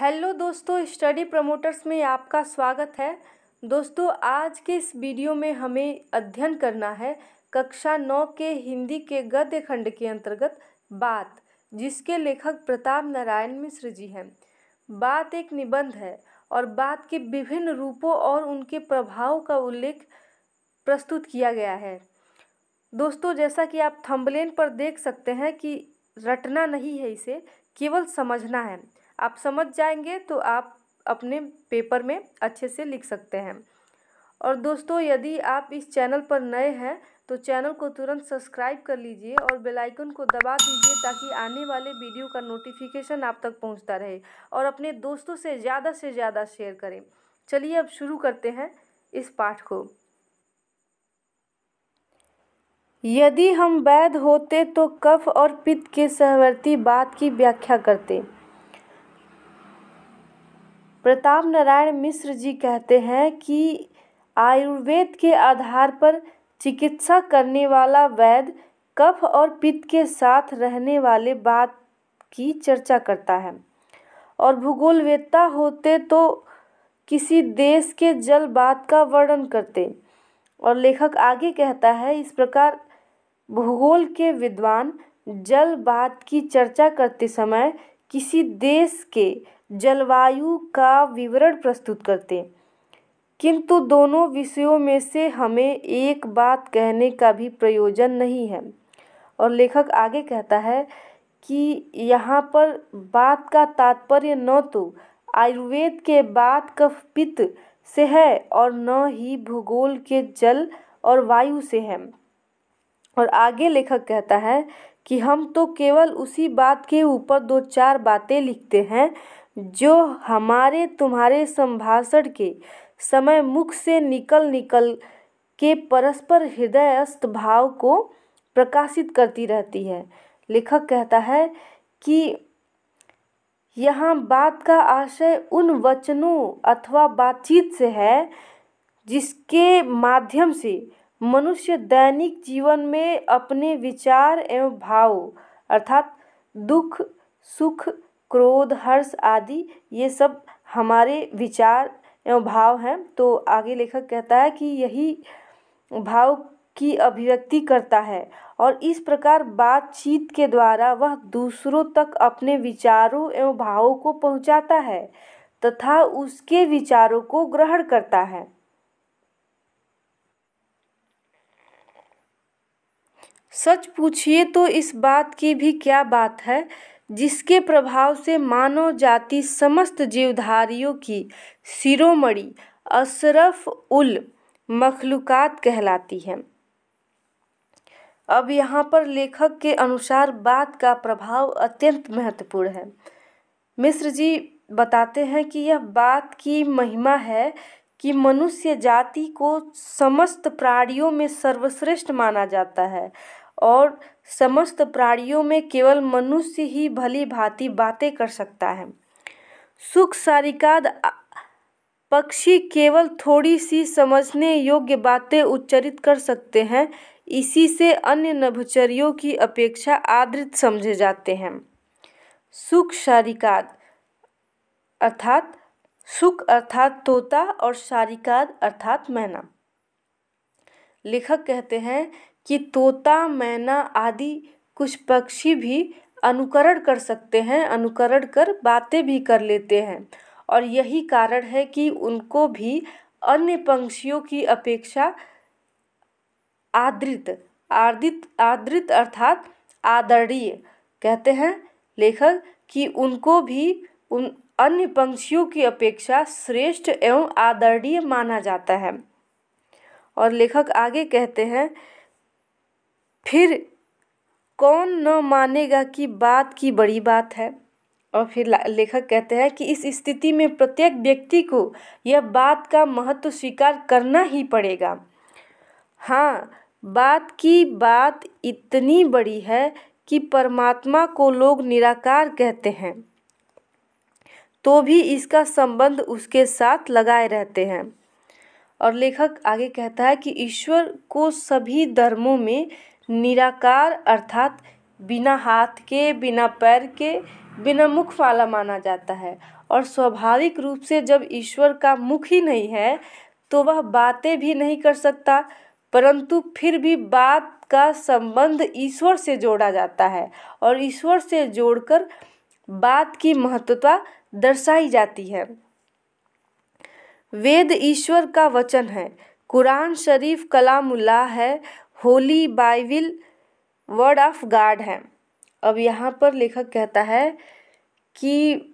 Hello दोस्तों, study promoters में आपका स्वागत है। दोस्तों, आज के इस वीडियो में हमें अध्ययन करना है कक्षा 9 के हिंदी के गद्य खंड के अंतर्गत बात, जिसके लेखक प्रताप नारायण मिश्र जी हैं। बात एक निबंध है और बात के विभिन्न रूपों और उनके प्रभाव का उल्लेख प्रस्तुत किया गया है। दोस्तों, जैसा कि आप थंबनेल पर देख सकते हैं कि रटना नहीं है, इसे केवल समझना है। आप समझ जाएंगे तो आप अपने पेपर में अच्छे से लिख सकते हैं। और दोस्तों, यदि आप इस चैनल पर नए हैं तो चैनल को तुरंत सब्सक्राइब कर लीजिए और बेल आइकन को दबा दीजिए ताकि आने वाले वीडियो का नोटिफिकेशन आप तक पहुंचता रहे, और अपने दोस्तों से ज़्यादा शेयर करें। चलिए अब शुरू करते हैं इस पाठ को। यदि हम वैद्य होते तो कफ और पित्त के सहवर्ती बात की व्याख्या करते। प्रताप नारायण मिश्र जी कहते हैं कि आयुर्वेद के आधार पर चिकित्सा करने वाला वैद्य कफ और पित्त के साथ रहने वाले बात की चर्चा करता है, और भूगोलवेत्ता होते तो किसी देश के जल बात का वर्णन करते। और लेखक आगे कहता है, इस प्रकार भूगोल के विद्वान जल बात की चर्चा करते समय किसी देश के जलवायु का विवरण प्रस्तुत करते, किंतु दोनों विषयों में से हमें एक बात कहने का भी प्रयोजन नहीं है। और लेखक आगे कहता है कि यहाँ पर बात का तात्पर्य न तो आयुर्वेद के बात कफ पित्त से है और न ही भूगोल के जल और वायु से है। और आगे लेखक कहता है कि हम तो केवल उसी बात के ऊपर 2-4 बातें लिखते हैं जो हमारे तुम्हारे संभाषण के समय मुख से निकल के परस्पर हृदयस्थ भाव को प्रकाशित करती रहती है। लेखक कहता है कि यहाँ बात का आशय उन वचनों अथवा बातचीत से है जिसके माध्यम से मनुष्य दैनिक जीवन में अपने विचार एवं भाव अर्थात दुख, सुख, क्रोध, हर्ष आदि ये सब हमारे विचार एवं भाव हैं। तो आगे लेखक कहता है कि यही भाव की अभिव्यक्ति करता है, और इस प्रकार बातचीत के द्वारा वह दूसरों तक अपने विचारों एवं भावों को पहुंचाता है तथा उसके विचारों को ग्रहण करता है। सच पूछिए तो इस बात की भी क्या बात है जिसके प्रभाव से मानव जाति समस्त जीवधारियों की शिरोमणि अशरफ उल मखलूकात कहलाती है। अब यहाँ पर लेखक के अनुसार बात का प्रभाव अत्यंत महत्वपूर्ण है। मिश्र जी बताते हैं कि यह बात की महिमा है कि मनुष्य जाति को समस्त प्राणियों में सर्वश्रेष्ठ माना जाता है, और समस्त प्राणियों में केवल मनुष्य ही भली भांति बातें कर सकता है। सुख सारिकाद पक्षी केवल थोड़ी सी समझने योग्य बातें उच्चरित कर सकते हैं, इसी से अन्य नभोचरियों की अपेक्षा आदृत समझे जाते हैं। सुख सारिकाद अर्थात सुख अर्थात तोता और सारिकाद अर्थात मैना। लेखक कहते हैं कि तोता, मैना आदि कुछ पक्षी भी अनुकरण कर सकते हैं, अनुकरण कर बातें भी कर लेते हैं, और यही कारण है कि उनको भी अन्य पंछियों की अपेक्षा आदृत अर्थात आदरणीय कहते हैं लेखक कि उनको भी उन अन्य पंछियों की अपेक्षा श्रेष्ठ एवं आदरणीय माना जाता है। और लेखक आगे कहते हैं, फिर कौन न मानेगा कि बात की बड़ी बात है। और फिर लेखक कहते हैं कि इस स्थिति में प्रत्येक व्यक्ति को यह बात का महत्व स्वीकार करना ही पड़ेगा। हाँ, बात की बात इतनी बड़ी है कि परमात्मा को लोग निराकार कहते हैं तो भी इसका संबंध उसके साथ लगाए रहते हैं। और लेखक आगे कहता है कि ईश्वर को सभी धर्मों में निराकार अर्थात बिना हाथ के, बिना पैर के बिना मुख वाला माना जाता है। और स्वाभाविक रूप से जब ईश्वर का मुख ही नहीं है तो वह बातें भी नहीं कर सकता, परंतु फिर भी बात का संबंध ईश्वर से जोड़ा जाता है और ईश्वर से जोड़कर बात की महत्वता दर्शाई जाती है। वेद ईश्वर का वचन है, कुरान शरीफ कलामुल्लाह है, Holi Bible word of God है। अब यहाँ पर लेखक कहता है कि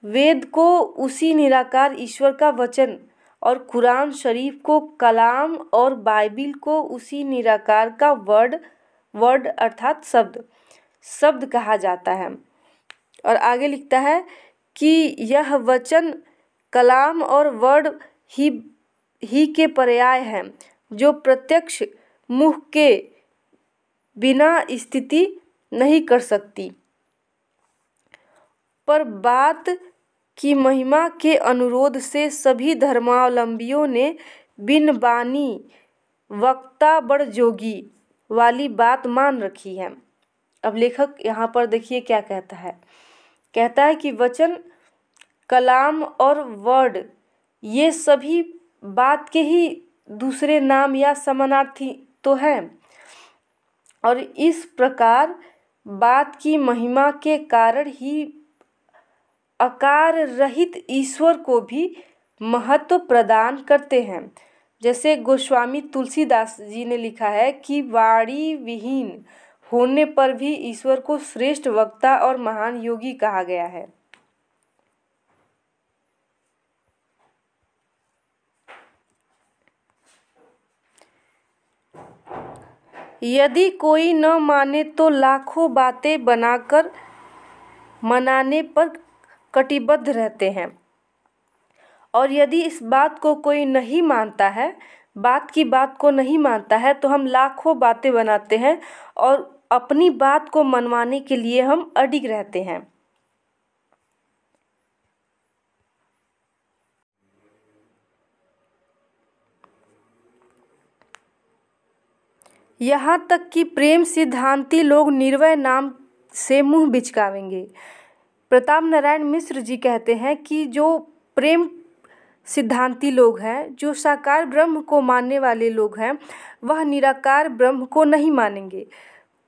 वेद को उसी निराकार ईश्वर का वचन और कुरान शरीफ को कलाम और बाइबिल को उसी निराकार का वर्ड अर्थात शब्द कहा जाता है। और आगे लिखता है कि यह वचन कलाम और वर्ड ही के पर्याय हैं जो प्रत्यक्ष मुख के बिना स्थिति नहीं कर सकती, पर बात की महिमा के अनुरोध से सभी धर्मावलंबियों ने बिन बानी वक्ता बड़ जोगी वाली बात मान रखी है। अब लेखक यहाँ पर देखिए क्या कहता है। कहता है कि वचन, कलाम और वर्ड ये सभी बात के ही दूसरे नाम या समानार्थी तो हैं, और इस प्रकार बात की महिमा के कारण ही आकार रहित ईश्वर को भी महत्व प्रदान करते हैं। जैसे गोस्वामी तुलसीदास जी ने लिखा है कि वाणी विहीन होने पर भी ईश्वर को श्रेष्ठ वक्ता और महान योगी कहा गया है। यदि कोई न माने तो लाखों बातें बनाकर मनाने पर कटिबद्ध रहते हैं, और यदि इस बात को कोई नहीं मानता है, बात की बात को नहीं मानता है, तो हम लाखों बातें बनाते हैं और अपनी बात को मनवाने के लिए हम अडिग रहते हैं। यहाँ तक कि प्रेम सिद्धांती लोग निर्वय नाम से मुंह बिचकावेंगे। प्रताप नारायण मिश्र जी कहते हैं कि जो प्रेम सिद्धांती लोग हैं, जो साकार ब्रह्म को मानने वाले लोग हैं, वह निराकार ब्रह्म को नहीं मानेंगे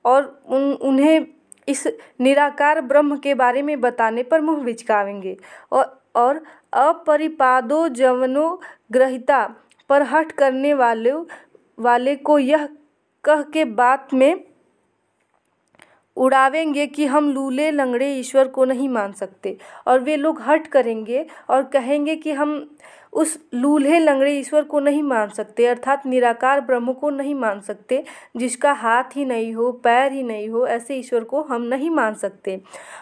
और उन्हें इस निराकार ब्रह्म के बारे में बताने पर मुंह बिचकावेंगे और अपरिपादो जवनो ग्रहिता पर हट करने वाले को यह कह के बात में उड़ावेंगे कि हम लूले लंगड़े ईश्वर को नहीं मान सकते, और वे लोग हट करेंगे और कहेंगे कि हम उस लूले लंगड़े ईश्वर को नहीं मान सकते, अर्थात निराकार ब्रह्म को नहीं मान सकते, जिसका हाथ ही नहीं हो, पैर ही नहीं हो, ऐसे ईश्वर को हम नहीं मान सकते।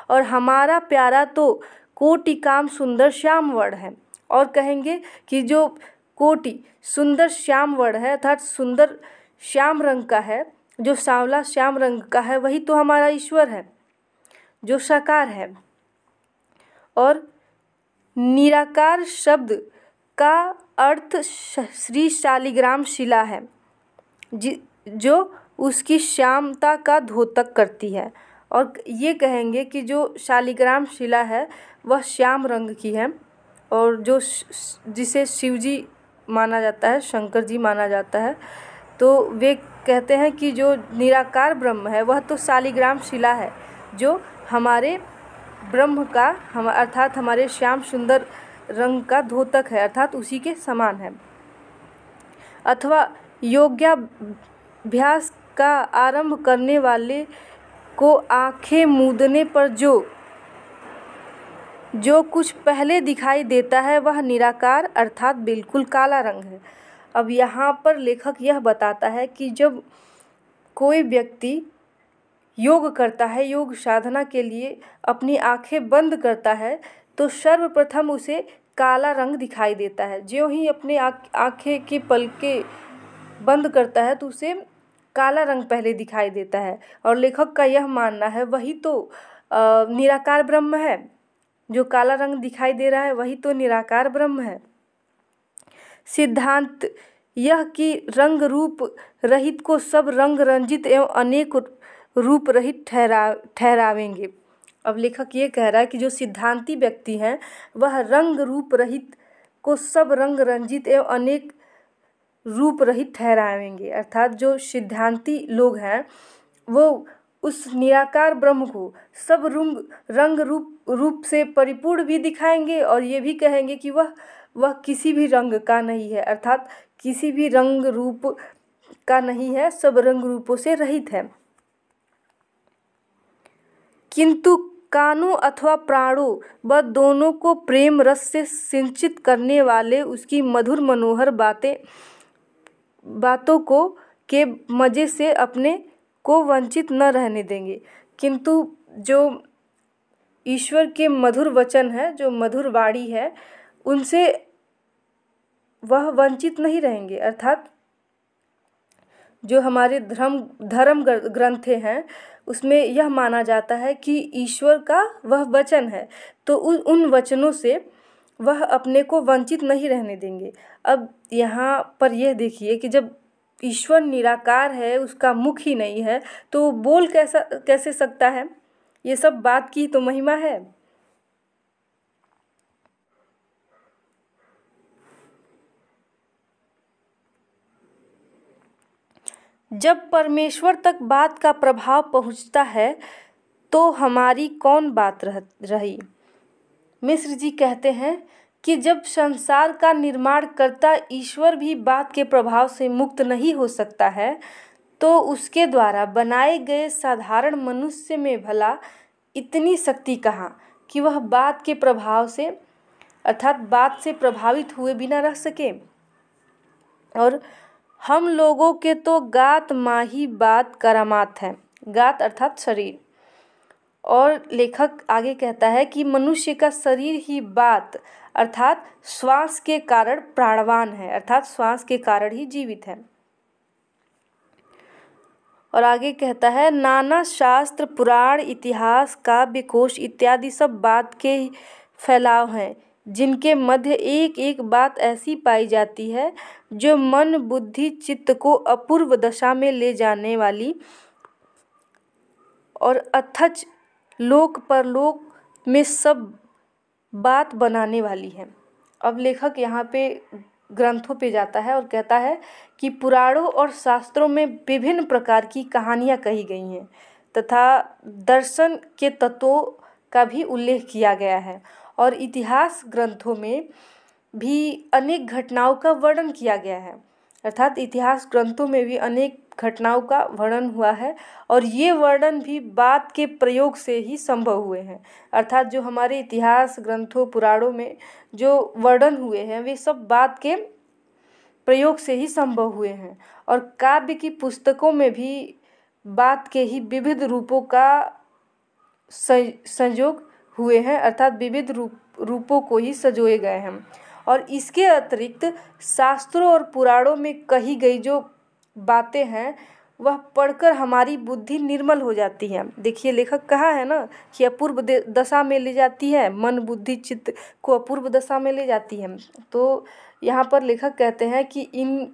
और हमारा प्यारा तो कोटि काम सुंदर श्याम वर्ण है, और कहेंगे कि जो कोटि सुंदर श्याम वर्ण है, अर्थात सुंदर श्याम रंग का है, जो सांवला श्याम रंग का है, वही तो हमारा ईश्वर है जो साकार है। और निराकार शब्द का अर्थ श्री शालिग्राम शिला है जो उसकी श्यामता का द्योतक करती है, और ये कहेंगे कि जो शालिग्राम शिला है वह श्याम रंग की है, और जो जिसे शिव जी माना जाता है, शंकर जी माना जाता है, तो वे कहते हैं कि जो निराकार ब्रह्म है वह तो शालिग्राम शिला है जो हमारे ब्रह्म का अर्थात हमारे श्याम सुंदर रंग का द्योतक है, अर्थात उसी के समान है। अथवा योगाभ्यास का आरंभ करने वाले को आंखें मूंदने पर जो कुछ पहले दिखाई देता है वह निराकार अर्थात बिल्कुल काला रंग है। अब यहाँ पर लेखक यह बताता है कि जब कोई व्यक्ति योग करता है, योग साधना के लिए अपनी आंखें बंद करता है, तो सर्वप्रथम उसे काला रंग दिखाई देता है। ज्यों ही अपने आंखें की पलकें बंद करता है तो उसे काला रंग पहले दिखाई देता है, और लेखक का यह मानना है वही तो निराकार ब्रह्म है। जो काला रंग दिखाई दे रहा है वही तो निराकार ब्रह्म है। सिद्धांत यह कि रंग रूप रहित को सब रंग रंजित एवं अनेक रूप रहित ठहरावेंगे। अब लेखक ये कह रहा है कि जो सिद्धांती व्यक्ति हैं वह रंग रूप रहित को सब रंग रंजित एवं अनेक रूप रहित ठहराएंगे। अर्थात जो सिद्धांती लोग हैं वो उस निराकार ब्रह्म को सब रंग रूप से परिपूर्ण भी दिखाएंगे और ये भी कहेंगे कि वह किसी भी रंग का नहीं है, अर्थात किसी भी रंग रूप का नहीं है, सब रंग रूपों से रहित है। किंतु कानों अथवा प्राणों व दोनों को प्रेम रस से सिंचित करने वाले उसकी मधुर मनोहर बातों को के मज़े से अपने को वंचित न रहने देंगे। किंतु जो ईश्वर के मधुर वचन है, जो मधुर वाणी है, उनसे वह वंचित नहीं रहेंगे। अर्थात जो हमारे धर्म ग्रंथे हैं उसमें यह माना जाता है कि ईश्वर का वह वचन है, तो उन वचनों से वह अपने को वंचित नहीं रहने देंगे। अब यहाँ पर यह देखिए कि जब ईश्वर निराकार है, उसका मुख ही नहीं है, तो बोल कैसे सकता है? ये सब बात की तो महिमा है। जब परमेश्वर तक बात का प्रभाव पहुँचता है तो हमारी कौन बात रही। मिश्र जी कहते हैं कि जब संसार का निर्माण करता ईश्वर भी बात के प्रभाव से मुक्त नहीं हो सकता है, तो उसके द्वारा बनाए गए साधारण मनुष्य में भला इतनी शक्ति कहाँ कि वह बात के प्रभाव से, अर्थात बात से प्रभावित हुए बिना रह सके। और हम लोगों के तो गात माही बात करामात है। गात अर्थात शरीर। और लेखक आगे कहता है कि मनुष्य का शरीर ही बात अर्थात श्वास के कारण प्राणवान है, अर्थात श्वास के कारण ही जीवित है। और आगे कहता है नाना शास्त्र पुराण इतिहास काव्य कोश इत्यादि सब बात के फैलाव हैं, जिनके मध्य एक एक बात ऐसी पाई जाती है जो मन बुद्धि चित्त को अपूर्व दशा में ले जाने वाली और अथच लोक परलोक में सब बात बनाने वाली है। अब लेखक यहाँ पे ग्रंथों पे जाता है और कहता है कि पुराणों और शास्त्रों में विभिन्न प्रकार की कहानियाँ कही गई हैं तथा दर्शन के तत्वों का भी उल्लेख किया गया है और इतिहास ग्रंथों में भी अनेक घटनाओं का वर्णन किया गया है। अर्थात इतिहास ग्रंथों में भी अनेक घटनाओं का वर्णन हुआ है और ये वर्णन भी बात के प्रयोग से ही संभव हुए हैं। अर्थात जो हमारे इतिहास ग्रंथों पुराणों में जो वर्णन हुए हैं वे सब बात के प्रयोग से ही संभव हुए हैं। और काव्य की पुस्तकों में भी बात के ही विविध रूपों का संयोग हुए हैं, अर्थात विविध रूपों को ही सजोए गए हैं। और इसके अतिरिक्त शास्त्रों और पुराणों में कही गई जो बातें हैं वह पढ़कर हमारी बुद्धि निर्मल हो जाती है। देखिए लेखक कहा है ना कि अपूर्व दशा में ले जाती है, मन बुद्धि चित्त को अपूर्व दशा में ले जाती है। तो यहाँ पर लेखक कहते हैं कि इन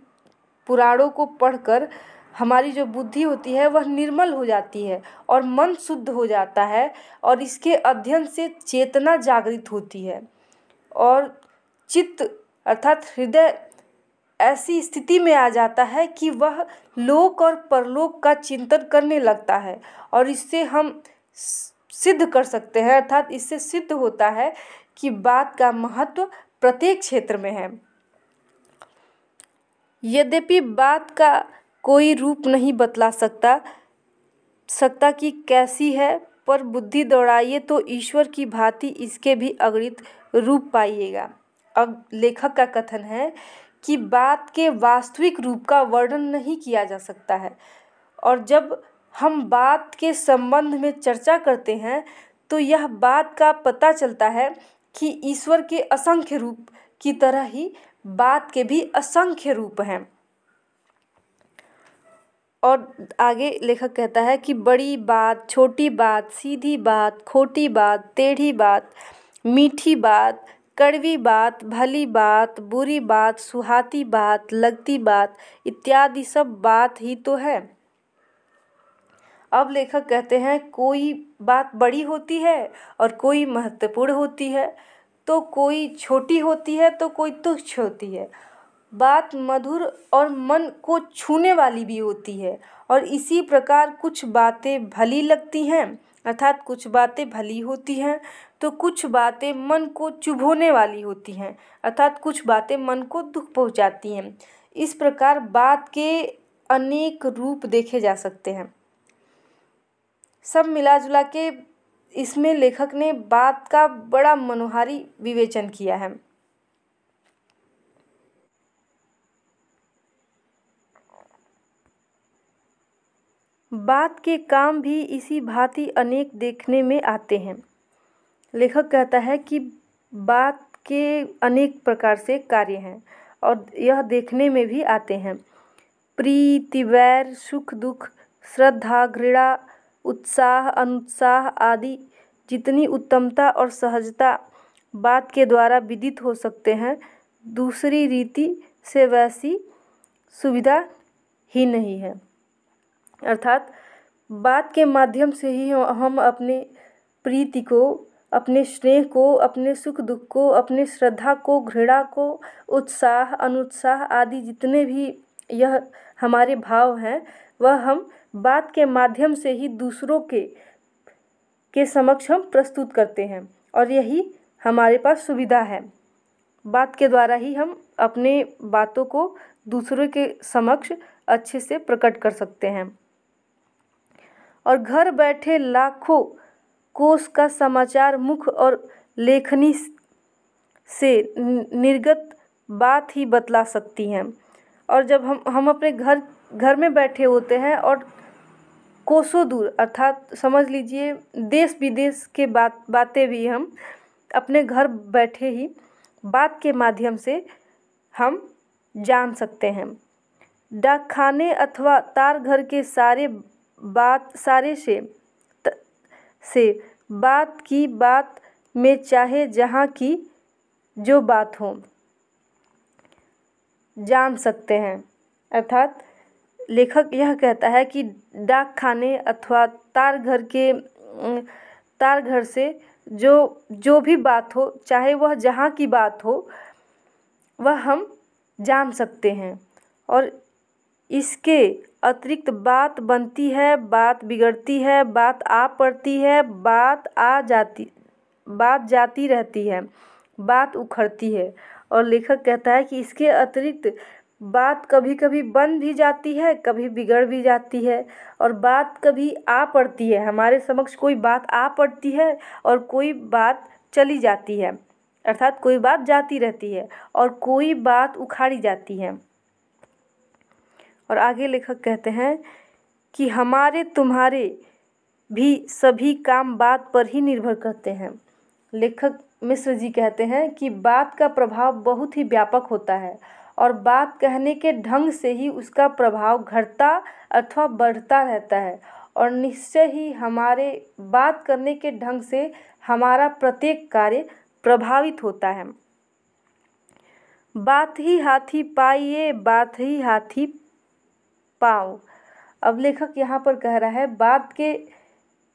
पुराणों को पढ़कर हमारी जो बुद्धि होती है वह निर्मल हो जाती है और मन शुद्ध हो जाता है और इसके अध्ययन से चेतना जागृत होती है और चित्त अर्थात हृदय ऐसी स्थिति में आ जाता है कि वह लोक और परलोक का चिंतन करने लगता है। और इससे हम सिद्ध कर सकते हैं, अर्थात इससे सिद्ध होता है कि बात का महत्व प्रत्येक क्षेत्र में है। यद्यपि बात का कोई रूप नहीं बतला सकता कि कैसी है, पर बुद्धि दौड़ाइए तो ईश्वर की भांति इसके भी अगणित रूप पाइएगा। अब लेखक का कथन है कि बात के वास्तविक रूप का वर्णन नहीं किया जा सकता है और जब हम बात के संबंध में चर्चा करते हैं तो यह बात का पता चलता है कि ईश्वर के असंख्य रूप की तरह ही बात के भी असंख्य रूप हैं। और आगे लेखक कहता है कि बड़ी बात, छोटी बात, सीधी बात, खोटी बात, टेढ़ी बात, मीठी बात, कड़वी बात, भली बात, बुरी बात, सुहाती बात, लगती बात इत्यादि सब बात ही तो है। अब लेखक कहते हैं कोई बात बड़ी होती है और कोई महत्वपूर्ण होती है, तो कोई छोटी होती है तो कोई तुच्छ होती है। बात मधुर और मन को छूने वाली भी होती है, और इसी प्रकार कुछ बातें भली लगती हैं, अर्थात कुछ बातें भली होती हैं, तो कुछ बातें मन को चुभोने वाली होती हैं, अर्थात कुछ बातें मन को दुख पहुंचाती हैं। इस प्रकार बात के अनेक रूप देखे जा सकते हैं। सब मिला जुला के इसमें लेखक ने बात का बड़ा मनोहारी विवेचन किया है। बात के काम भी इसी भांति अनेक देखने में आते हैं। लेखक कहता है कि बात के अनेक प्रकार से कार्य हैं और यह देखने में भी आते हैं। प्रीति, वैर, सुख दुख, श्रद्धा, घृणा, उत्साह, अनुत्साह आदि जितनी उत्तमता और सहजता बात के द्वारा विदित हो सकते हैं, दूसरी रीति से वैसी सुविधा ही नहीं है। अर्थात बात के माध्यम से ही हम अपने प्रीति को, अपने स्नेह को, अपने सुख दुख को, अपने श्रद्धा को, घृणा को, उत्साह, अनुत्साह आदि जितने भी यह हमारे भाव हैं, वह हम बात के माध्यम से ही दूसरों के समक्ष हम प्रस्तुत करते हैं, और यही हमारे पास सुविधा है। बात के द्वारा ही हम अपने बातों को दूसरों के समक्ष अच्छे से प्रकट कर सकते हैं। और घर बैठे लाखों कोश का समाचार मुख और लेखनी से निर्गत बात ही बतला सकती हैं। और जब हम अपने घर में बैठे होते हैं और कोसों दूर, अर्थात समझ लीजिए देश विदेश के बातें भी हम अपने घर बैठे ही बात के माध्यम से हम जान सकते हैं। डाकखाने अथवा तार घर के सारे से बात की बात में चाहे जहाँ की जो बात हो जान सकते हैं। अर्थात लेखक यह कहता है कि डाकखाने अथवा तार घर से जो भी बात हो, चाहे वह जहाँ की बात हो, वह हम जान सकते हैं। और इसके अतिरिक्त बात बनती है, बात बिगड़ती है, बात आ पड़ती है, बात जाती रहती है, बात उखड़ती है। और लेखक कहता है कि इसके अतिरिक्त बात कभी कभी बन भी जाती है, कभी बिगड़ भी जाती है, और बात कभी आ पड़ती है, हमारे समक्ष कोई बात आ पड़ती है और कोई बात चली जाती है, अर्थात कोई बात जाती रहती है और कोई बात उखाड़ी जाती है। और आगे लेखक कहते हैं कि हमारे तुम्हारे भी सभी काम बात पर ही निर्भर करते हैं। लेखक मिश्र जी कहते हैं कि बात का प्रभाव बहुत ही व्यापक होता है और बात कहने के ढंग से ही उसका प्रभाव घटता अथवा बढ़ता रहता है, और निश्चय ही हमारे बात करने के ढंग से हमारा प्रत्येक कार्य प्रभावित होता है। बात ही हाथी पाइए, बात ही हाथी पाओ। अब लेखक यहाँ पर कह रहा है, बात के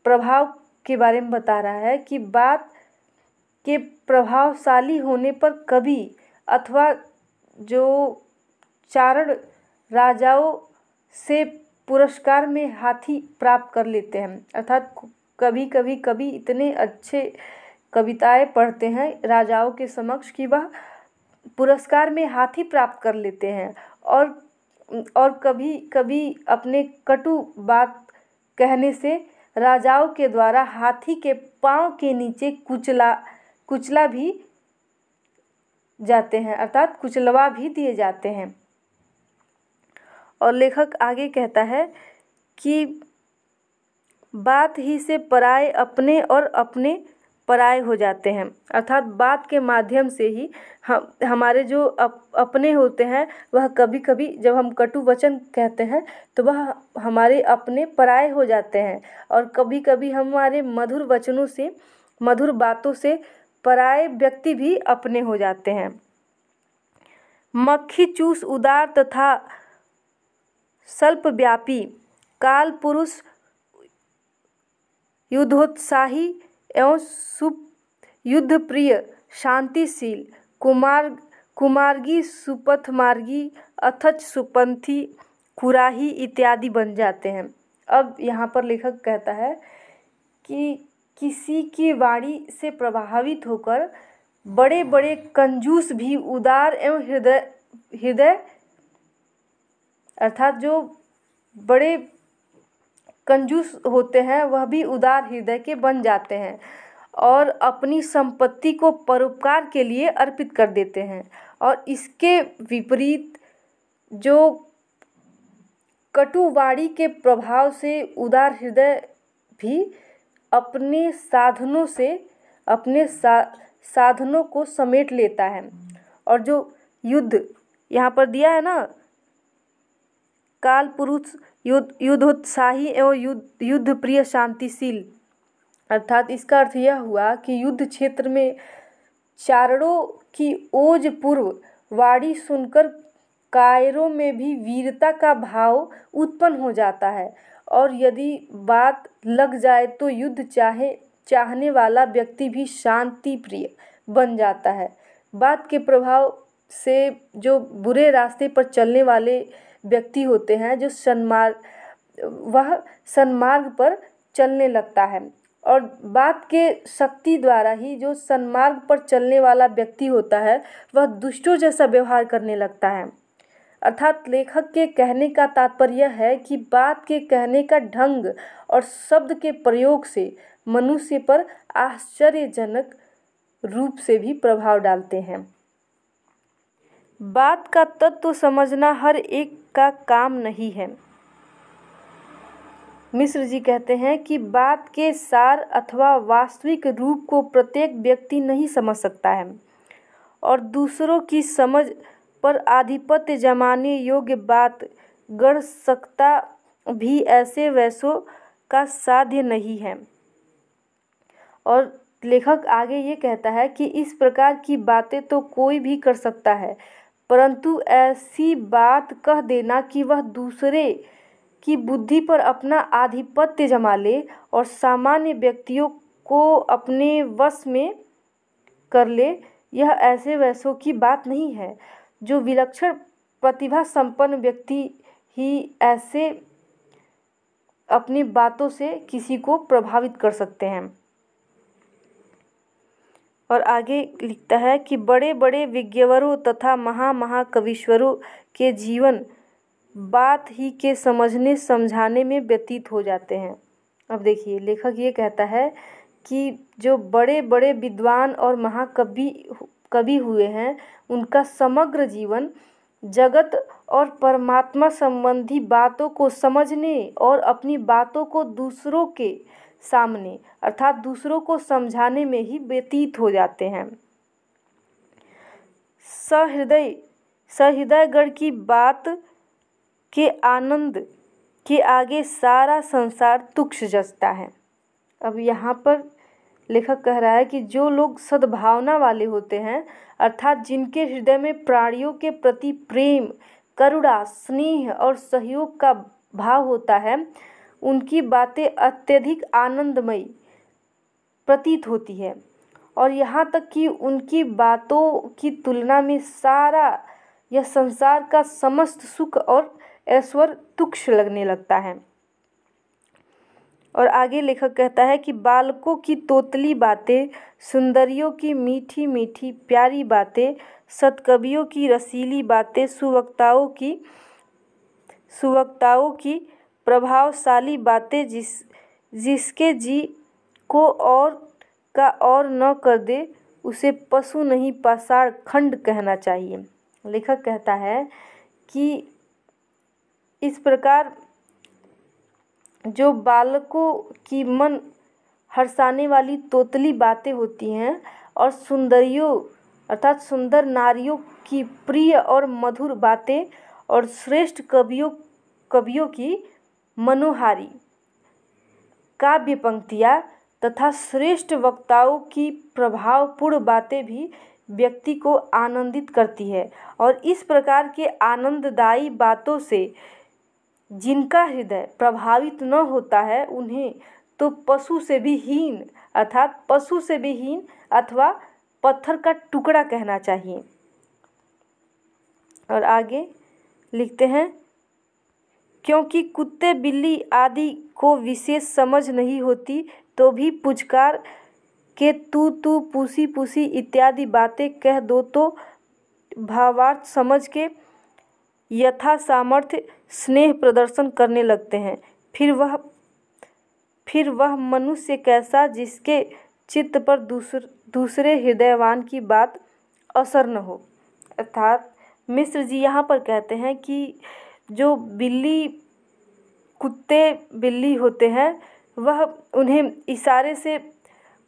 प्रभाव के बारे में बता रहा है कि बात के प्रभावशाली होने पर कवि अथवा जो चारण राजाओं से पुरस्कार में हाथी प्राप्त कर लेते हैं। अर्थात कभी कभी कवि इतने अच्छे कविताएं पढ़ते हैं राजाओं के समक्ष कि वह पुरस्कार में हाथी प्राप्त कर लेते हैं, और कभी कभी अपने कटु बात कहने से राजाओं के द्वारा हाथी के पांव के नीचे कुचला भी जाते हैं, अर्थात कुचलवा भी दिए जाते हैं। और लेखक आगे कहता है कि बात ही से पराये अपने और अपने पराये हो जाते हैं। अर्थात बात के माध्यम से ही हमारे जो अपने होते हैं, वह कभी कभी जब हम कटु वचन कहते हैं तो वह हमारे अपने पराये हो जाते हैं, और कभी कभी हमारे मधुर वचनों से, मधुर बातों से पराये व्यक्ति भी अपने हो जाते हैं। मक्खी चूस उदार तथा स्वल्पव्यापी काल पुरुष युद्धोत्साही एवं युद्धप्रिय, शांतिशील, कुमार्गी, सुपथमार्गी, अथच सुपंथी, कुराही इत्यादि बन जाते हैं। अब यहाँ पर लेखक कहता है कि किसी की वाणी से प्रभावित होकर बड़े बड़े कंजूस भी उदार एवं हृदय अर्थात जो बड़े कंजूस होते हैं वह भी उदार हृदय के बन जाते हैं और अपनी संपत्ति को परोपकार के लिए अर्पित कर देते हैं। और इसके विपरीत जो कटुवाणी के प्रभाव से उदार हृदय भी अपने साधनों को समेट लेता है। और जो युद्ध यहाँ पर दिया है ना, काल पुरुष, युद्धोत्साही एवं युद्ध प्रिय, शांतिशील, अर्थात इसका अर्थ यह हुआ कि युद्ध क्षेत्र में चारणों की ओज पूर्व वाणी सुनकर कायरों में भी वीरता का भाव उत्पन्न हो जाता है और यदि बात लग जाए तो युद्ध चाहने वाला व्यक्ति भी शांति प्रिय बन जाता है। बात के प्रभाव से जो बुरे रास्ते पर चलने वाले व्यक्ति होते हैं वह सन्मार्ग पर चलने लगता है और बात के शक्ति द्वारा ही जो सन्मार्ग पर चलने वाला व्यक्ति होता है वह दुष्टों जैसा व्यवहार करने लगता है। अर्थात लेखक के कहने का तात्पर्य है कि बात के कहने का ढंग और शब्द के प्रयोग से मनुष्य पर आश्चर्यजनक रूप से भी प्रभाव डालते हैं। बात का तत्व समझना हर एक का काम नहीं है। मिश्र जी कहते हैं कि बात के सार अथवा वास्तविक रूप को प्रत्येक व्यक्ति नहीं समझ सकता है और दूसरों की समझ पर आधिपत्य जमाने योग्य बात गढ़ सकता भी ऐसे वैसों का साध्य नहीं है। और लेखक आगे ये कहता है कि इस प्रकार की बातें तो कोई भी कर सकता है, परंतु ऐसी बात कह देना कि वह दूसरे की बुद्धि पर अपना आधिपत्य जमा ले और सामान्य व्यक्तियों को अपने वश में कर ले, यह ऐसे वैसों की बात नहीं है। जो विलक्षण प्रतिभा संपन्न व्यक्ति ही ऐसे अपनी बातों से किसी को प्रभावित कर सकते हैं। और आगे लिखता है कि बड़े बड़े विज्ञवरों तथा महाकवीश्वरों के जीवन बात ही के समझने समझाने में व्यतीत हो जाते हैं। अब देखिए लेखक ये कहता है कि जो बड़े बड़े विद्वान और महाकवि हुए हैं उनका समग्र जीवन जगत और परमात्मा संबंधी बातों को समझने और अपनी बातों को दूसरों के सामने अर्थात दूसरों को समझाने में ही व्यतीत हो जाते हैं। सहृदयगण की बात के आनंद के आगे सारा संसार तुच्छ जचता है। अब यहाँ पर लेखक कह रहा है कि जो लोग सद्भावना वाले होते हैं अर्थात जिनके हृदय में प्राणियों के प्रति प्रेम, करुणा, स्नेह और सहयोग का भाव होता है, उनकी बातें अत्यधिक आनंदमयी प्रतीत होती है और यहाँ तक कि उनकी बातों की तुलना में सारा यह संसार का समस्त सुख और ऐश्वर्य तुच्छ लगने लगता है। और आगे लेखक कहता है कि बालकों की तोतली बातें, सुंदरियों की मीठी मीठी प्यारी बातें, सत्कवियों की रसीली बातें, सुवक्ताओं की प्रभावशाली बातें जिसके जी को और न कर दे उसे पशु नहीं पाषाण खंड कहना चाहिए। लेखक कहता है कि इस प्रकार जो बालकों की मन हर्षाने वाली तोतली बातें होती हैं और सुंदरियों अर्थात सुंदर नारियों की प्रिय और मधुर बातें और श्रेष्ठ कवियों की मनोहारी काव्य पंक्तियाँ तथा श्रेष्ठ वक्ताओं की प्रभावपूर्ण बातें भी व्यक्ति को आनंदित करती है। और इस प्रकार के आनंददायी बातों से जिनका हृदय प्रभावित न होता है उन्हें तो पशु से भी हीन, अर्थात पशु से भी हीन अथवा पत्थर का टुकड़ा कहना चाहिए। और आगे लिखते हैं, क्योंकि कुत्ते बिल्ली आदि को विशेष समझ नहीं होती तो भी पुचकार के तू पूसी पूसी इत्यादि बातें कह दो तो भावार्थ समझ के यथा सामर्थ्य स्नेह प्रदर्शन करने लगते हैं। फिर वह मनुष्य कैसा जिसके चित्त पर दूसरे हृदयवान की बात असर न हो। अर्थात मिश्र जी यहाँ पर कहते हैं कि जो कुत्ते बिल्ली होते हैं वह उन्हें इशारे से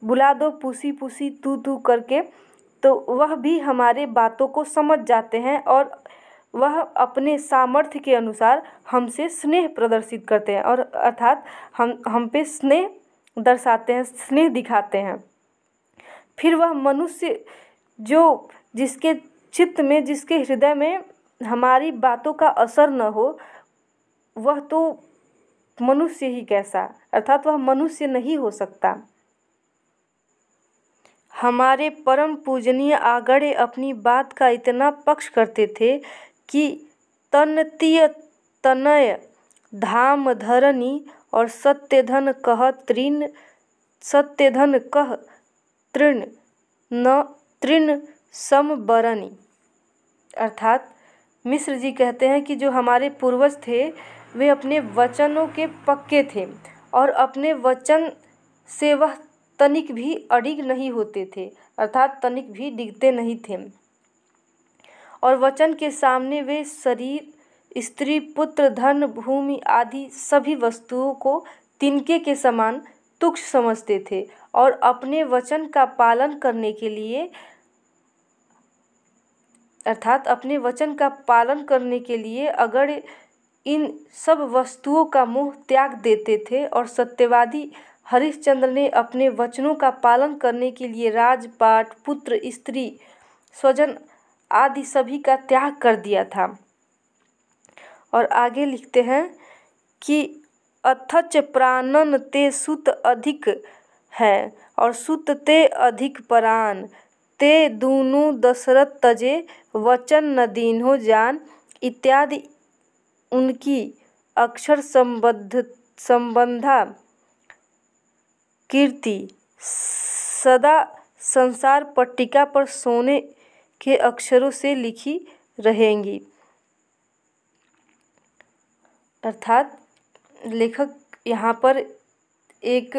बुला दो पूसी पूसी तू करके, तो वह भी हमारे बातों को समझ जाते हैं और वह अपने सामर्थ्य के अनुसार हमसे स्नेह प्रदर्शित करते हैं और अर्थात हम पे स्नेह दर्शाते हैं, स्नेह दिखाते हैं। फिर वह मनुष्य जो जिसके चित्त में, जिसके हृदय में हमारी बातों का असर न हो, वह तो मनुष्य ही कैसा, अर्थात वह मनुष्य नहीं हो सकता। हमारे परम पूजनीय आगड़े अपनी बात का इतना पक्ष करते थे कि तनतीय तनय धाम धरनी और सत्यधन कह तृण न तृण समबरनी। अर्थात मिश्र जी कहते हैं कि जो हमारे पूर्वज थे वे अपने वचनों के पक्के थे और अपने वचन से वह तनिक भी अडिग नहीं होते थे, अर्थात तनिक भी डिगते नहीं थे। और वचन के सामने वे शरीर, स्त्री, पुत्र, धन, भूमि आदि सभी वस्तुओं को तिनके के समान तुच्छ समझते थे और अपने वचन का पालन करने के लिए, अर्थात अपने वचन का पालन करने के लिए अगर इन सब वस्तुओं का मोह त्याग देते थे। और सत्यवादी हरिश्चंद्र ने अपने वचनों का पालन करने के लिए राजपाट, पुत्र, स्त्री, स्वजन आदि सभी का त्याग कर दिया था। और आगे लिखते हैं कि अथच प्राणन ते सुत अधिक है और सुत ते अधिक प्राण, ते दूनु दशरथ तजे वचन न दीन्हो जान इत्यादि उनकी अक्षर संबंधा कीर्ति सदा संसार पट्टिका पर सोने के अक्षरों से लिखी रहेंगी। अर्थात लेखक यहाँ पर एक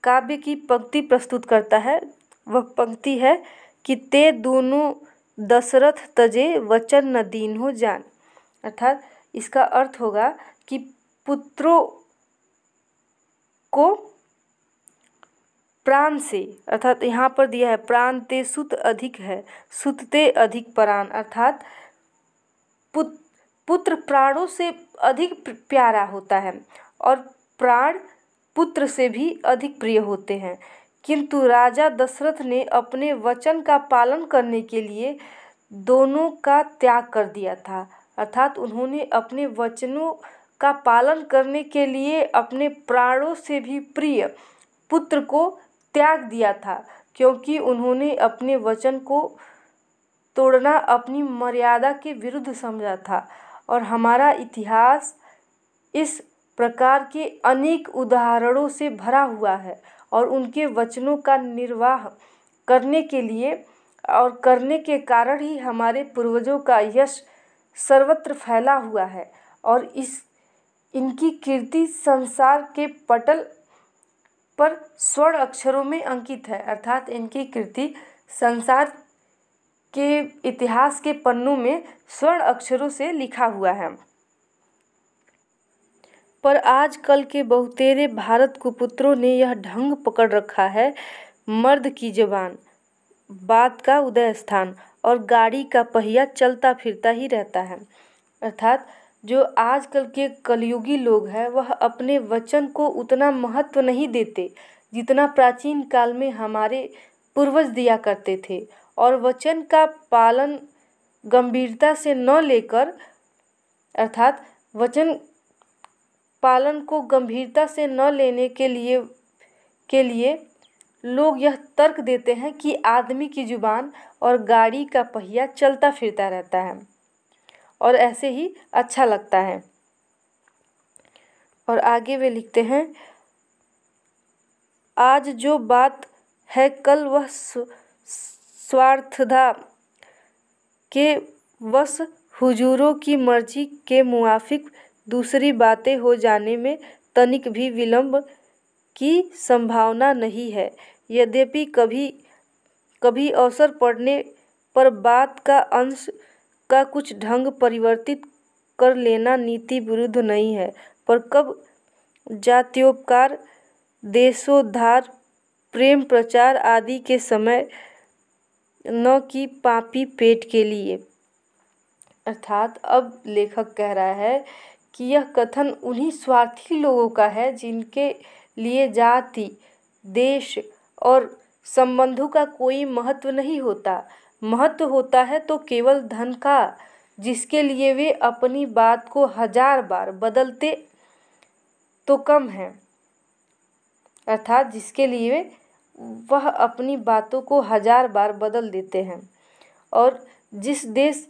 काव्य की पंक्ति प्रस्तुत करता है। वह पंक्ति है कि ते दोनों दशरथ तजे वचन न दीन्हो जान। अर्थात इसका अर्थ होगा कि पुत्रों को प्राण से, अर्थात यहाँ पर दिया है प्राण ते सुत अधिक है, सुत ते अधिक प्राण, अर्थात पुत्र प्राणों से अधिक प्यारा होता है और प्राण पुत्र से भी अधिक प्रिय होते हैं। किंतु राजा दशरथ ने अपने वचन का पालन करने के लिए दोनों का त्याग कर दिया था, अर्थात उन्होंने अपने वचनों का पालन करने के लिए अपने प्राणों से भी प्रिय पुत्र को त्याग दिया था, क्योंकि उन्होंने अपने वचन को तोड़ना अपनी मर्यादा के विरुद्ध समझा था। और हमारा इतिहास इस प्रकार के अनेक उदाहरणों से भरा हुआ है और उनके वचनों का निर्वाह करने के लिए और करने के कारण ही हमारे पूर्वजों का यश सर्वत्र फैला हुआ है और इनकी कीर्ति संसार के पटल पर स्वर्ण अक्षरों में अंकित है। अर्थात इनकी कीर्ति संसार के इतिहास के पन्नों में स्वर्ण अक्षरों से लिखा हुआ है। पर आजकल के बहुतेरे भारत कुपुत्रों ने यह ढंग पकड़ रखा है, मर्द की जबान बात का उदय स्थान और गाड़ी का पहिया चलता फिरता ही रहता है। अर्थात जो आजकल के कलयुगी लोग हैं वह अपने वचन को उतना महत्व नहीं देते जितना प्राचीन काल में हमारे पूर्वज दिया करते थे और वचन का पालन गंभीरता से न लेकर, अर्थात वचन पालन को गंभीरता से न लेने के लिए लोग यह तर्क देते हैं कि आदमी की जुबान और गाड़ी का पहिया चलता फिरता रहता है और ऐसे ही अच्छा लगता है। और आगे वे लिखते हैं, आज जो बात है कल वह स्वार्थता के वश हुजूरों की मर्जी के मुआफिक दूसरी बातें हो जाने में तनिक भी विलंब की संभावना नहीं है। यद्यपि कभी कभी अवसर पड़ने पर बात का अंश का कुछ ढंग परिवर्तित कर लेना नीति विरुद्ध नहीं है, पर कब जात्योपकार, देशोद्धार, प्रेम प्रचार आदि के समय न कि पापी पेट के लिए। अर्थात अब लेखक कह रहा है कि यह कथन उन्हीं स्वार्थी लोगों का है जिनके लिए जाति, देश और संबंधों का कोई महत्व नहीं होता। महत्व होता है तो केवल धन का, जिसके लिए वे अपनी बात को 1000 बार बदलते तो कम है। अर्थात जिसके लिए वह अपनी बातों को 1000 बार बदल देते हैं। और जिस देश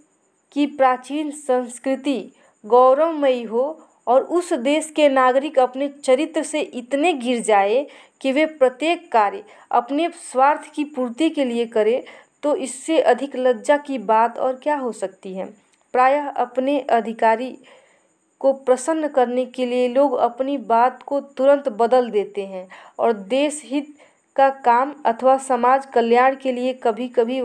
की प्राचीन संस्कृति गौरवमयी हो और उस देश के नागरिक अपने चरित्र से इतने गिर जाए कि वे प्रत्येक कार्य अपने स्वार्थ की पूर्ति के लिए करें, तो इससे अधिक लज्जा की बात और क्या हो सकती है। प्रायः अपने अधिकारी को प्रसन्न करने के लिए लोग अपनी बात को तुरंत बदल देते हैं और देश हित का काम अथवा समाज कल्याण के लिए कभी कभी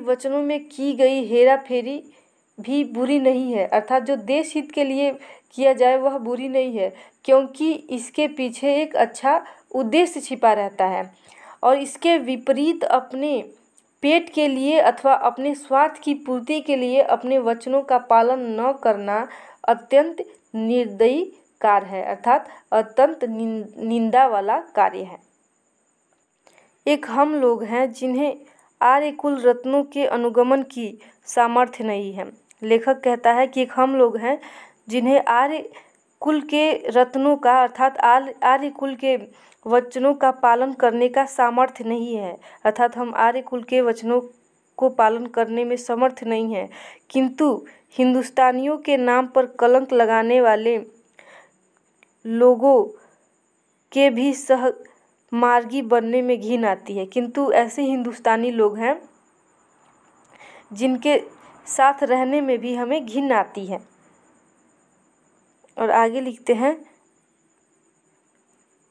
वचनों में की गई हेरा फेरी भी बुरी नहीं है। अर्थात जो देश हित के लिए किया जाए वह बुरी नहीं है, क्योंकि इसके पीछे एक अच्छा उद्देश्य छिपा रहता है। और इसके विपरीत अपने पेट के लिए अथवा अपने स्वार्थ की पूर्ति के लिए अपने वचनों का पालन न करना अत्यंत निर्दयी कार्य है, अर्थात अत्यंत निंदा वाला कार्य है। एक हम लोग हैं जिन्हें आर्य कुल रत्नों के अनुगमन की सामर्थ्य नहीं है। लेखक कहता है कि एक हम लोग हैं जिन्हें आर्य कुल के रत्नों का अर्थात आर्य कुल के वचनों का पालन करने का सामर्थ्य नहीं है। अर्थात हम आर्य कुल के वचनों को पालन करने में समर्थ नहीं हैं, किंतु हिंदुस्तानियों के नाम पर कलंक लगाने वाले लोगों के भी सहमार्गी बनने में घिन आती है। किंतु ऐसे हिंदुस्तानी लोग हैं जिनके साथ रहने में भी हमें घिन आती है। और आगे लिखते हैं,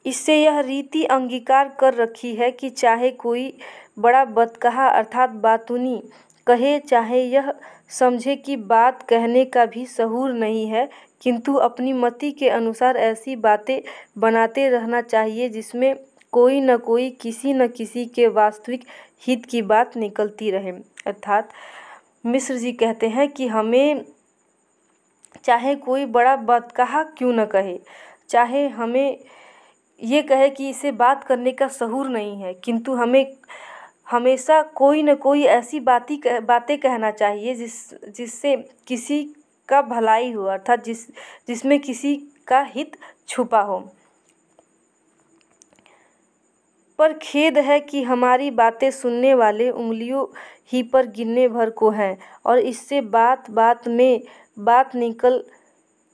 इससे यह रीति अंगीकार कर रखी है कि चाहे कोई बड़ा बदकहा अर्थात बातूनी कहे, चाहे यह समझे कि बात कहने का भी सहूर नहीं है, किंतु अपनी मति के अनुसार ऐसी बातें बनाते रहना चाहिए जिसमें कोई न कोई किसी न किसी के वास्तविक हित की बात निकलती रहे। अर्थात मिश्र जी कहते हैं कि हमें चाहे कोई बड़ा बदकहा क्यों न कहे, चाहे हमें ये कहे कि इसे बात करने का सहूर नहीं है, किंतु हमें हमेशा कोई न कोई ऐसी बातें कहना चाहिए जिससे किसी का भलाई हो, अर्थात जिसमें किसी का हित छुपा हो। पर खेद है कि हमारी बातें सुनने वाले उंगलियों ही पर गिनने भर को हैं और इससे बात बात में बात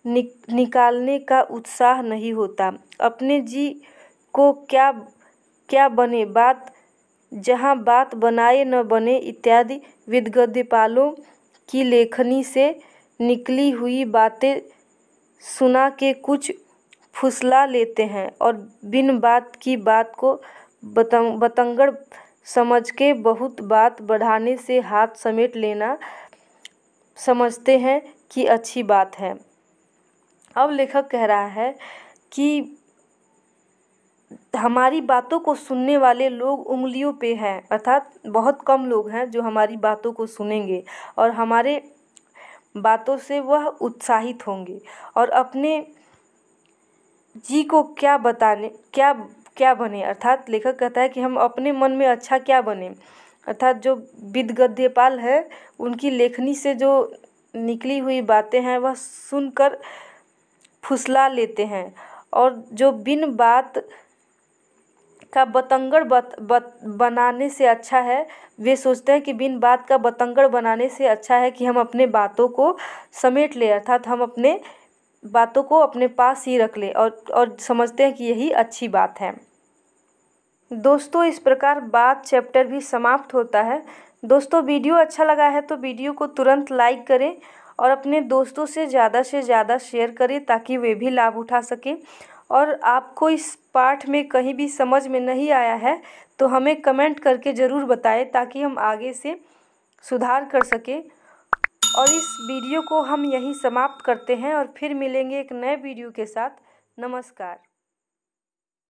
निकालने का उत्साह नहीं होता। अपने जी को क्या बने बात, जहाँ बात बनाए न बने इत्यादि विद्गद्यपालों की लेखनी से निकली हुई बातें सुना के कुछ फुसला लेते हैं और बिन बात की बात को बतंगड़ समझ के बहुत बात बढ़ाने से हाथ समेट लेना समझते हैं कि अच्छी बात है। अब लेखक कह रहा है कि हमारी बातों को सुनने वाले लोग उंगलियों पे हैं, अर्थात बहुत कम लोग हैं जो हमारी बातों को सुनेंगे और हमारे बातों से वह उत्साहित होंगे और अपने जी को क्या बने। अर्थात लेखक कहता है कि हम अपने मन में अच्छा क्या बने। अर्थात जो विद्गद्यपाल है उनकी लेखनी से जो निकली हुई बातें हैं वह सुनकर फुसला लेते हैं, और जो बिन बात का बतंगड़ बनाने से अच्छा है, वे सोचते हैं कि बिन बात का बतंगड़ बनाने से अच्छा है कि हम अपने बातों को समेट लें, अर्थात हम अपने बातों को अपने पास ही रख लें, और समझते हैं कि यही अच्छी बात है। दोस्तों, इस प्रकार बात चैप्टर भी समाप्त होता है। दोस्तों, वीडियो अच्छा लगा है तो वीडियो को तुरंत लाइक करें और अपने दोस्तों से ज़्यादा शेयर करें ताकि वे भी लाभ उठा सकें। और आपको इस पाठ में कहीं भी समझ में नहीं आया है तो हमें कमेंट करके ज़रूर बताएं ताकि हम आगे से सुधार कर सकें। और इस वीडियो को हम यहीं समाप्त करते हैं और फिर मिलेंगे एक नए वीडियो के साथ। नमस्कार।